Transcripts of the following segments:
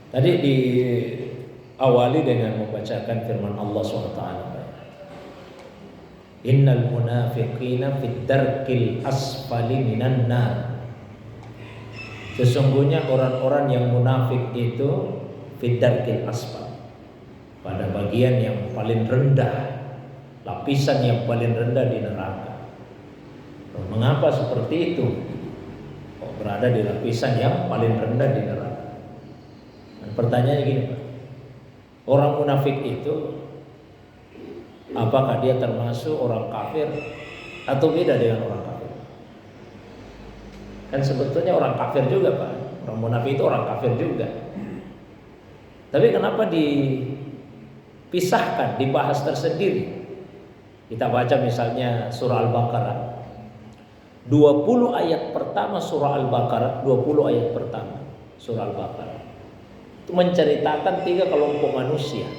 Tadi diawali dengan membacakan firman Allah SWT. Innal munafiqina fid darkil asfali minan nar. Sesungguhnya orang-orang yang munafik itu fid darkil asfal, pada bagian yang paling rendah, lapisan yang paling rendah di neraka. Mengapa seperti itu? Berada di lapisan yang paling rendah di neraka. Dan pertanyaannya gini, Pak. Orang munafik itu apakah dia termasuk orang kafir atau beda dengan orang kafir? Kan sebetulnya orang kafir juga, Pak. Orang munafik itu orang kafir juga. Tapi kenapa dipisahkan, dibahas tersendiri? Kita baca misalnya surah Al-Baqarah 20 ayat pertama, surah Al-Baqarah 20 ayat pertama surah Al-Baqarah itu menceritakan 3 kelompok manusia.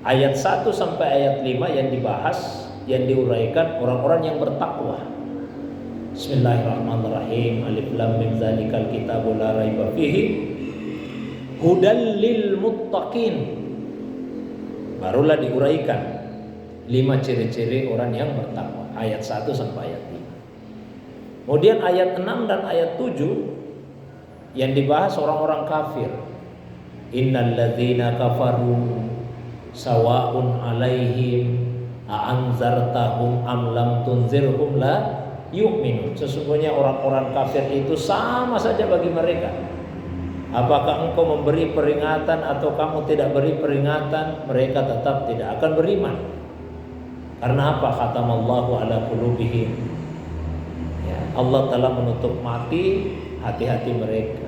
Ayat 1 sampai ayat 5 yang dibahas, yang diuraikan orang-orang yang bertakwa. Bismillahirrahmanirrahim. Alif lam mim zalikal kitabu la raiba fihi hudal lil muttaqin. Barulah diuraikan 5 ciri-ciri orang yang bertakwa. Ayat 1 sampai ayat 5. Kemudian ayat 6 dan ayat 7 yang dibahas orang-orang kafir. Innal ladzina kafaru sawa'un alaihim a'anzartahum am lam tunzirhum la yu'minun. Sesungguhnya orang-orang kafir itu sama saja bagi mereka. Apakah engkau memberi peringatan atau kamu tidak beri peringatan, mereka tetap tidak akan beriman. Karena apa? Khatamallahu ala qulubihim. Ya, Allah telah menutup mati hati-hati mereka.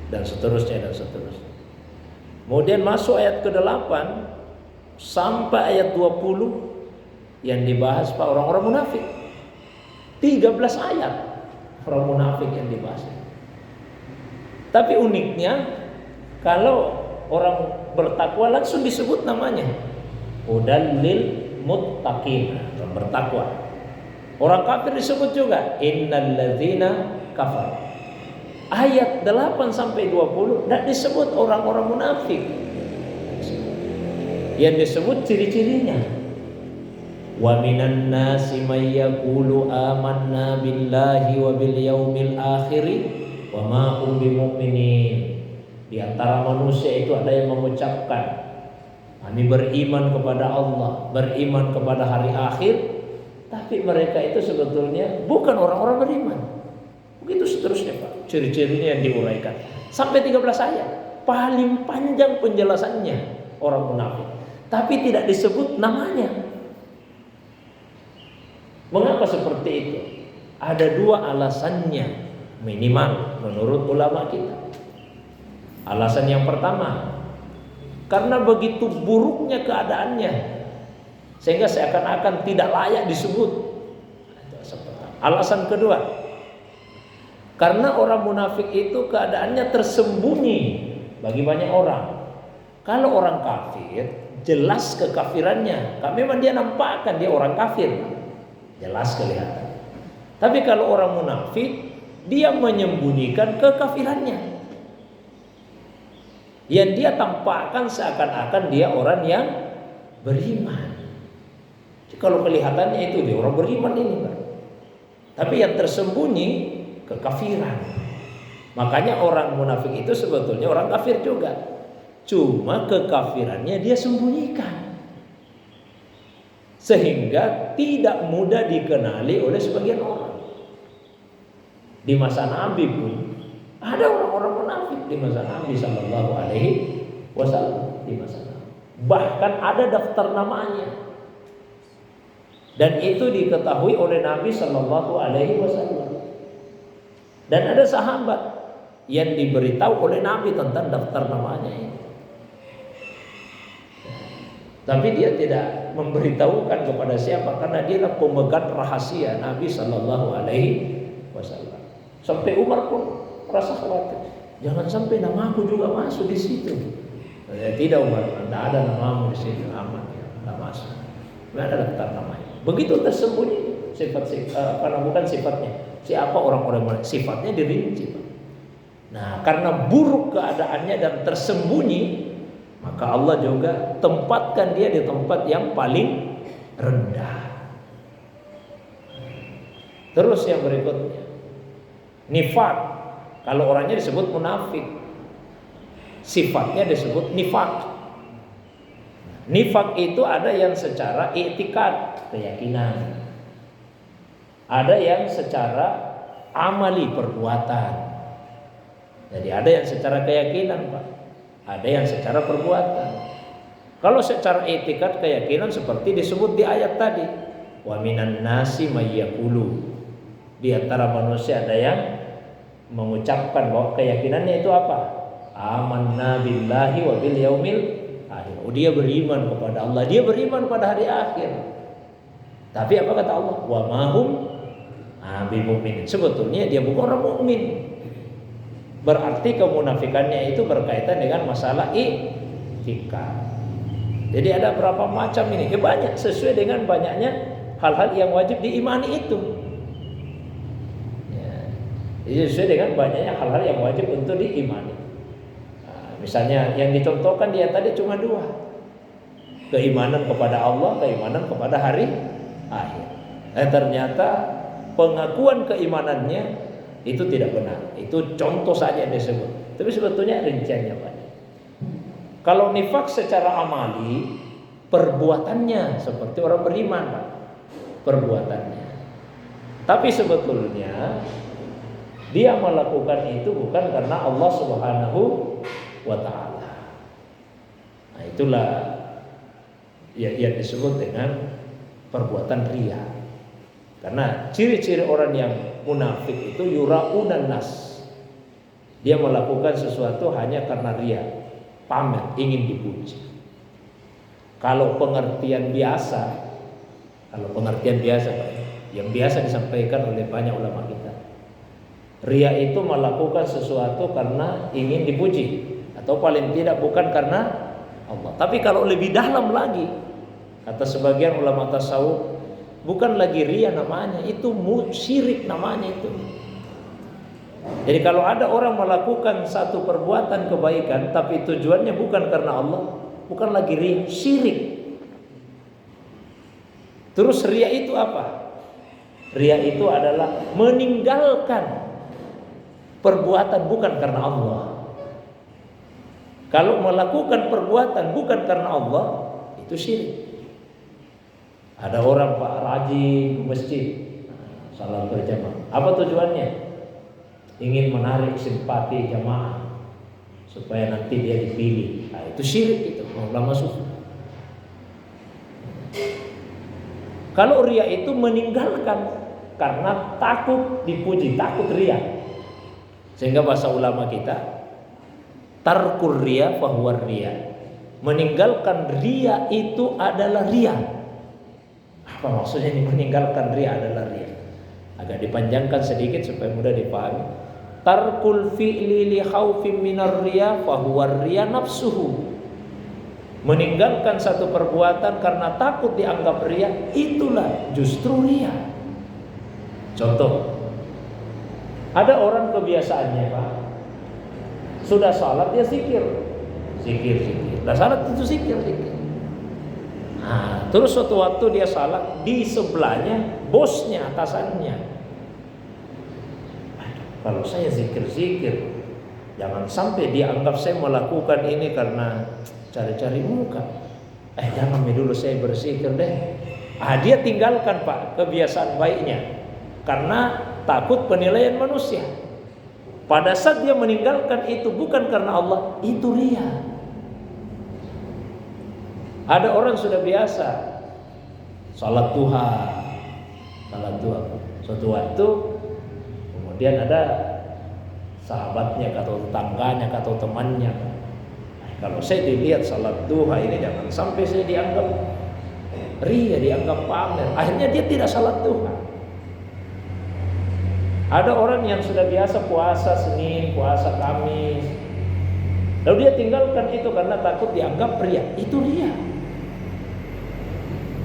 Dan seterusnya dan seterusnya. Kemudian masuk ayat ke-8 sampai ayat 20 yang dibahas Pak orang-orang munafik. 13 ayat orang munafik yang dibahas. Tapi uniknya kalau orang bertakwa langsung disebut namanya. Hudal lil muttaqin, orang bertakwa. Orang kafir disebut juga innal ladzina kafar. Ayat 8 sampai 20 tidak disebut orang-orang munafik. Yang disebut ciri-cirinya. Wa minan nasi may yaqulu amanna billahi wa bil yaumil akhir wa ma hum bimu'minin. Di antara manusia itu ada yang mengucapkan kami beriman kepada Allah, beriman kepada hari akhir, tapi mereka itu sebetulnya bukan orang-orang beriman. Begitu seterusnya Pak, ciri-cirinya yang diuraikan sampai 13 ayat, paling panjang penjelasannya orang munafik, tapi tidak disebut namanya. Mengapa seperti itu? Ada 2 alasannya minimal menurut ulama kita. Alasan yang pertama, karena begitu buruknya keadaannya sehingga seakan-akan tidak layak disebut. Alasan kedua, karena orang munafik itu keadaannya tersembunyi bagi banyak orang. Kalau orang kafir jelas kekafirannya, memang dia nampakkan dia orang kafir, jelas kelihatan. Tapi kalau orang munafik dia menyembunyikan kekafirannya, yang dia tampakkan seakan-akan dia orang yang beriman. Jadi kalau kelihatannya itu dia orang beriman ini, Pak. Tapi yang tersembunyi kekafiran. Makanya orang munafik itu sebetulnya orang kafir juga. Cuma kekafirannya dia sembunyikan. Sehingga tidak mudah dikenali oleh sebagian orang. Di masa Nabi pun ada orang-orang munafik di masa Nabi Sallallahu Alaihi Wasallam di masa Nabi. Bahkan ada daftar namanya, dan itu diketahui oleh Nabi Sallallahu Alaihi Wasallam. Dan ada sahabat yang diberitahu oleh Nabi tentang daftar namanya itu. Tapi dia tidak memberitahukan kepada siapa karena dia adalah pemegang rahasia Nabi Sallallahu Alaihi Wasallam. Sampai Umar pun merasa khawatir, jangan sampai namaku juga masuk di situ. Tidak Umar, tidak ada namamu di situ, aman ya, tidak masuk. Tidak ada daftar namanya. Begitu tersembunyi sifat karena bukan sifatnya. Siapa orang-orang sifatnya dirinci. Nah, karena buruk keadaannya dan tersembunyi, maka Allah juga tempatkan dia di tempat yang paling rendah. Terus yang berikutnya, nifak. Kalau orangnya disebut munafik, sifatnya disebut nifak. Nifak itu ada yang secara i'tikad, keyakinan. Ada yang secara amali, perbuatan. Jadi ada yang secara keyakinan, Pak. Ada yang secara perbuatan. Kalau secara i'tikad, keyakinan seperti disebut di ayat tadi, wa minan nasi may yaqulu. Di antara manusia ada yang mengucapkan bahwa keyakinannya itu apa? Amanna billahi wa bil yaumil akhir. Oh, dia beriman kepada Allah, dia beriman pada hari akhir. Tapi apa kata Allah? Wa mahum bimumin. Sebetulnya dia bukan orang mukmin. Berarti kemunafikannya itu berkaitan dengan masalah i'tikad. Jadi ada berapa macam ini? Banyak, sesuai dengan banyaknya hal-hal yang wajib diimani itu. Jadi sesuai dengan banyaknya hal-hal yang wajib untuk diimani. Nah, misalnya yang dicontohkan dia tadi cuma 2. Keimanan kepada Allah, keimanan kepada hari akhir. Ternyata pengakuan keimanannya itu tidak benar. Itu contoh saja yang disebut. Tapi sebetulnya rinciannya banyak. Kalau nifak secara amali, perbuatannya seperti orang beriman, Pak. Perbuatannya. Tapi sebetulnya dia melakukan itu bukan karena Allah Subhanahu wa ta'ala. Nah, itulah yang disebut dengan perbuatan riya. Karena ciri-ciri orang yang munafik itu yura'unan nas. Dia melakukan sesuatu hanya karena riya, pamer, ingin dipuji. Kalau pengertian biasa, yang biasa disampaikan oleh banyak ulama kita, riya itu melakukan sesuatu karena ingin dipuji, atau paling tidak bukan karena Allah. Tapi kalau lebih dalam lagi, kata sebagian ulama tasawuf, bukan lagi riya namanya, itu syirik namanya itu. Jadi kalau ada orang melakukan satu perbuatan kebaikan tapi tujuannya bukan karena Allah, bukan lagi riya, syirik. Terus riya itu apa? Riya itu adalah meninggalkan perbuatan bukan karena Allah. Kalau melakukan perbuatan bukan karena Allah, itu syirik. Ada orang Pak rajin ke masjid, salat berjamaah. Apa tujuannya? Ingin menarik simpati jamaah supaya nanti dia dipilih. Nah, itu syirik itu, ulama sufi. Kalau riya itu meninggalkan karena takut dipuji, takut riya. Sehingga bahasa ulama kita, tarkur riya fahuwa riya. Meninggalkan riya itu adalah riya. Apa maksudnya ini meninggalkan riya adalah riya? Agak dipanjangkan sedikit supaya mudah dipahami. Tarkul fi'li li khaufin minar riya fahuwa riya nafsuhu. Meninggalkan satu perbuatan karena takut dianggap riya, itulah justru riya. Contoh, ada orang kebiasaannya, Pak, sudah salat dia zikir. Nah, salat itu zikir. Nah, terus suatu waktu dia salat, di sebelahnya bosnya, atasannya. Kalau saya zikir, jangan sampai dia anggap saya melakukan ini karena cari-cari muka. Jangan dulu saya berzikir deh. Dia tinggalkan, Pak, kebiasaan baiknya karena takut penilaian manusia. Pada saat dia meninggalkan itu bukan karena Allah, itu riya. Ada orang sudah biasa salat duha. Suatu waktu kemudian ada sahabatnya atau tetangganya atau temannya, kalau saya dilihat salat duha ini jangan sampai saya dianggap riya, dianggap pamer. Akhirnya dia tidak salat duha. Ada orang yang sudah biasa puasa Senin, puasa Kamis, lalu dia tinggalkan itu karena takut dianggap riya. Itu riya.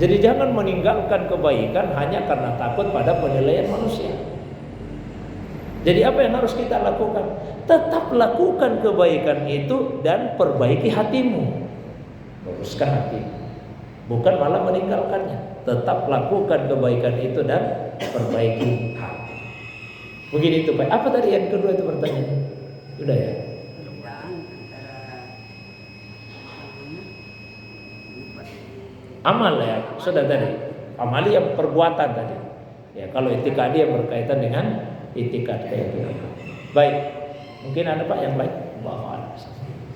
Jadi jangan meninggalkan kebaikan hanya karena takut pada penilaian manusia. Jadi apa yang harus kita lakukan? Tetap lakukan kebaikan itu dan perbaiki hatimu. Luruskan hatimu. Bukan malah meninggalkannya. Tetap lakukan kebaikan itu dan perbaiki hati. Begitu Pak. Apa tadi yang kedua itu pertanyaan? Sudah ya? Amal ya, sudah tadi. Amali yang perbuatan tadi. Ya, kalau itikadi yang berkaitan dengan itikad kayak gitu. Baik. Mungkin ada Pak yang baik. Wallahu a'lam.